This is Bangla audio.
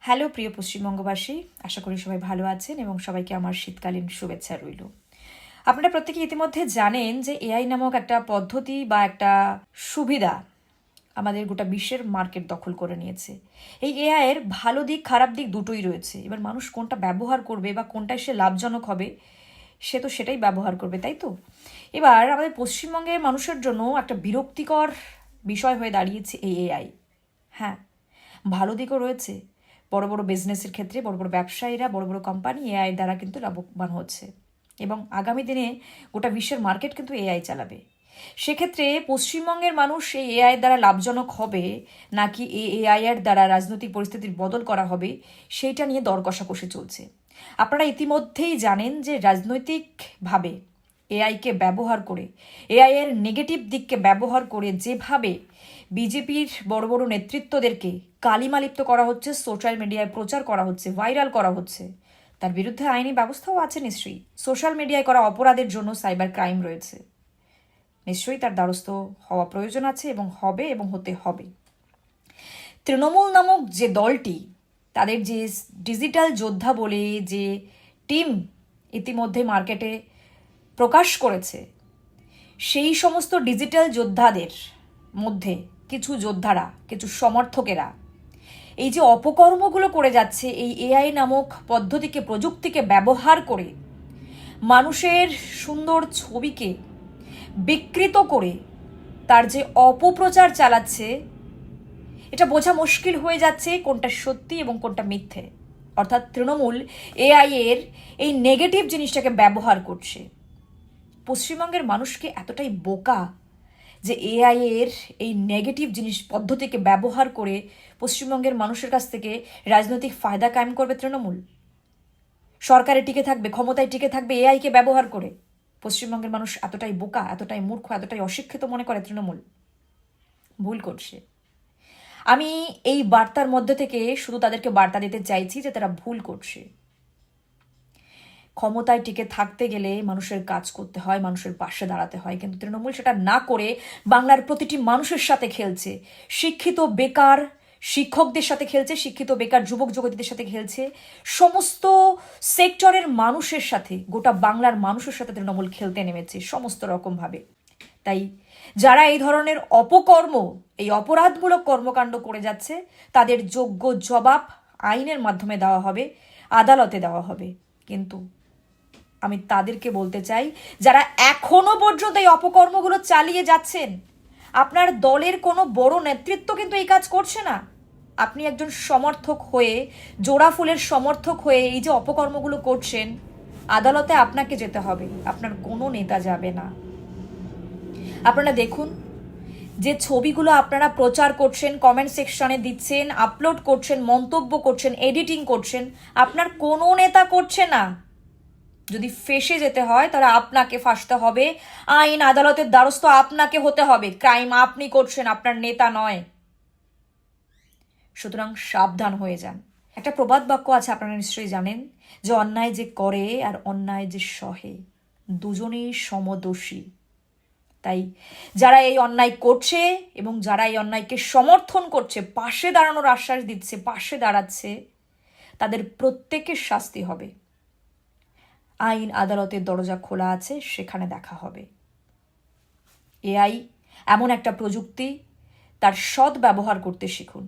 হ্যালো প্রিয় পশ্চিমবঙ্গবাসী, আশা করি সবাই ভালো আছেন এবং সবাইকে আমার শীতকালীন শুভেচ্ছা রইল। আপনারা প্রত্যেকে ইতিমধ্যে জানেন যে এআই নামক একটা পদ্ধতি বা একটা সুবিধা আমাদের গোটা বিশ্বের মার্কেট দখল করে নিয়েছে। এই এআই এর ভালো দিক খারাপ দিক দুটোই রয়েছে। এবার মানুষ কোনটা ব্যবহার করবে বা কোনটায় সে লাভজনক হবে সে তো সেটাই ব্যবহার করবে, তাই তো? এবার আমাদের পশ্চিমবঙ্গের মানুষের জন্য একটা বিরক্তিকর বিষয় হয়ে দাঁড়িয়েছে এই এআই। হ্যাঁ, ভালো দিকও রয়েছে। বড় বড় বিজনেসের ক্ষেত্রে বড় বড় ব্যবসায়ীরা, বড় বড় কোম্পানি এআই দ্বারা কিন্তু লাভবান হচ্ছে এবং আগামী দিনে গোটা বিশ্বের মার্কেট কিন্তু এআই চালাবে। সেক্ষেত্রে পশ্চিমবঙ্গের মানুষ এই এআই দ্বারা লাভজনক হবে নাকি এই এআই এর দ্বারা রাজনৈতিক পরিস্থিতির বদল করা হবে, সেইটা নিয়ে দর কষাকষি চলছে। আপনারা ইতিমধ্যেই জানেন যে রাজনৈতিকভাবে এআইকে ব্যবহার করে, এআই এর নেগেটিভ দিককে ব্যবহার করে যেভাবে বিজেপির বড় বড় নেতৃত্বদেরকে কালিমালিপ্ত করা হচ্ছে, সোশ্যাল মিডিয়ায় প্রচার করা হচ্ছে, ভাইরাল করা হচ্ছে, তার বিরুদ্ধে আইনি ব্যবস্থাও আছে নিশ্চয়ই। সোশ্যাল মিডিয়ায় করা অপরাধের জন্য সাইবার ক্রাইম রয়েছে, নিশ্চয়ই তার দ্বারস্থ হওয়া প্রয়োজন আছে এবং হবে এবং হতে হবে। তৃণমূল নামক যে দলটি, তাদের যে ডিজিটাল যোদ্ধা বলে যে টিম ইতিমধ্যে মার্কেটে প্রকাশ করেছে, সেই সমস্ত ডিজিটাল যোদ্ধাদের মধ্যে কিছু যোদ্ধারা, কিছু সমর্থকেরা এই যে অপকর্মগুলো করে যাচ্ছে এই এআই নামক পদ্ধতিকে, প্রযুক্তিকে ব্যবহার করে মানুষের সুন্দর ছবিকে বিকৃত করে তার যে অপপ্রচার চালাচ্ছে, এটা বোঝা মুশকিল হয়ে যাচ্ছে কোনটা সত্যি এবং কোনটা মিথ্যে। অর্থাৎ তৃণমূল এআই এর এই নেগেটিভ জিনিসটাকে ব্যবহার করছে। পশ্চিমবঙ্গের মানুষকে এতটাই বোকা যে এআই এর এই নেগেটিভ জিনিস পদ্ধতিকে ব্যবহার করে পশ্চিমবঙ্গের মানুষের কাছ থেকে রাজনৈতিক ফায়দা কায়েম করবে তৃণমূল। সরকারে টিকে থাকবে, ক্ষমতায় টিকে থাকবে এআইকে ব্যবহার করে। পশ্চিমবঙ্গের মানুষ এতটাই বোকা, এতটাই মূর্খ, এতটাই অশিক্ষিত মনে করে তৃণমূল? ভুল করছে। আমি এই বার্তার মধ্যে থেকে শুধু তাদেরকে বার্তা দিতে চাইছি যে তারা ভুল করছে। ক্ষমতায় টিকে থাকতে গেলে মানুষের কাজ করতে হয়, মানুষের পাশে দাঁড়াতে হয়, কিন্তু তৃণমূল সেটা না করে বাংলার প্রতিটি মানুষের সাথে খেলছে। শিক্ষিত বেকার শিক্ষকদের সাথে খেলছে, শিক্ষিত বেকার যুবক যুবতীদের সাথে খেলছে, সমস্ত সেক্টরের মানুষের সাথে, গোটা বাংলার মানুষের সাথে তৃণমূল খেলতে নেমেছে সমস্ত রকমভাবে। তাই যারা এই ধরনের অপকর্ম, এই অপরাধমূলক কর্মকাণ্ড করে যাচ্ছে, তাদের যোগ্য জবাব আইনের মাধ্যমে দেওয়া হবে, আদালতে দেওয়া হবে। কিন্তু আমি তাদেরকে বলতে চাই, যারা এখনো পর্যন্ত এই অপকর্মগুলো চালিয়ে যাচ্ছেন, আপনার দলের কোনো বড় নেতৃত্ব কিন্তু এই কাজ করছে না। আপনি একজন সমর্থক হয়ে, জোড়া ফুলের সমর্থক হয়ে এই যে অপকর্মগুলো করছেন, আদালতে আপনাকে যেতে হবে, আপনার কোনো নেতা যাবে না। আপনারা দেখুন, যে ছবিগুলো আপনারা প্রচার করছেন, কমেন্ট সেকশনে দিচ্ছেন, আপলোড করছেন, মন্তব্য করছেন, এডিটিং করছেন, আপনার কোনো নেতা করছে না। যদি ফেঁসে যেতে হয় তাহলে আপনাকে ফাঁসতে হবে, আইন আদালতের দ্বারস্থ আপনাকে হতে হবে। ক্রাইম আপনি করছেন, আপনার নেতা নয়। সুতরাং সাবধান হয়ে যান। একটা প্রবাদ বাক্য আছে, আপনারা নিশ্চয়ই জানেন, যে অন্যায় যে করে আর অন্যায় যে সহে, দুজনেই সমদোষী। তাই যারা এই অন্যায় করছে এবং যারা এই অন্যায়কে সমর্থন করছে, পাশে দাঁড়ানোর আশ্বাস দিচ্ছে, পাশে দাঁড়াচ্ছে, তাদের প্রত্যেকের শাস্তি হবে। আইন আদালতের দরজা খোলা আছে, সেখানে দেখা হবে। এআই এমন একটা প্রযুক্তি, তার সৎ ব্যবহার করতে শিখুন।